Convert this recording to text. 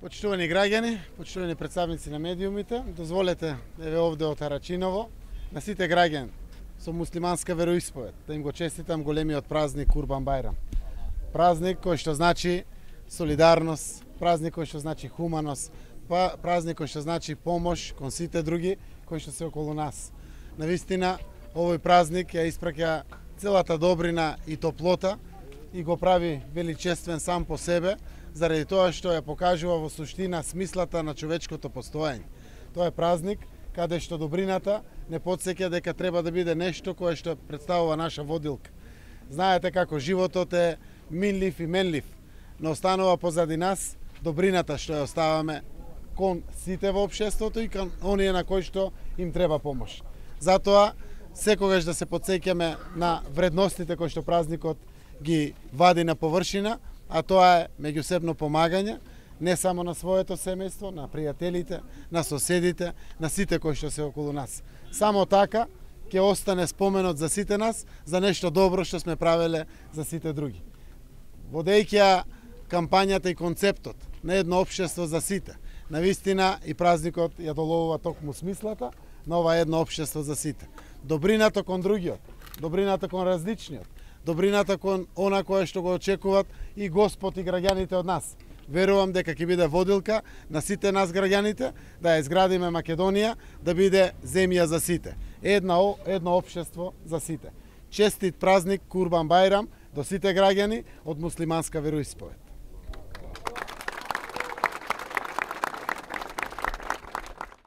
Почитувани граѓани, почитувани представници на медиумите, дозволете еве овде од Арачиново на сите граѓани со муслиманска вероисповед да им го честитам големиот празник Курбан Бајрам. Празник кој што значи солидарност, празник кој што значи хуманост, празник кој што значи помош кон сите други кои што се околу нас. Навистина, овој празник ја испраќа целата добрина и топлота и го прави величествен сам по себе, заради тоа што ја покажува во суштина смислата на човечкото постоење. Тоа е празник каде што добрината не потсеќа дека треба да биде нешто кое што представува наша водилка. Знаете како животот е минлив и менлив, но останува позади нас добрината што ја оставаме кон сите во општеството и кон оние на кои што им треба помош. Затоа секогаш да се потсеќаме на вредностите кои што празникот ги вади на површина, а тоа е меѓусебно помагање, не само на своето семејство, на пријателите, на соседите, на сите кои што се околу нас. Само така ќе остане споменот за сите нас, за нешто добро што сме правеле за сите други. Водејќи ја кампањата и концептот на едно општество за сите, навистина и празникот ја доловува токму смислата на ова едно општество за сите. Добрината кон другиот, добрината кон различниот, добрината кон она кое што го очекуваат и Господ и граѓаните од нас. Верувам дека ќе биде водилка на сите нас граѓаните да ја изградиме Македонија да биде земја за сите. Едно општество за сите. Честит празник Курбан Бајрам до сите граѓани од муслиманска вероисповед.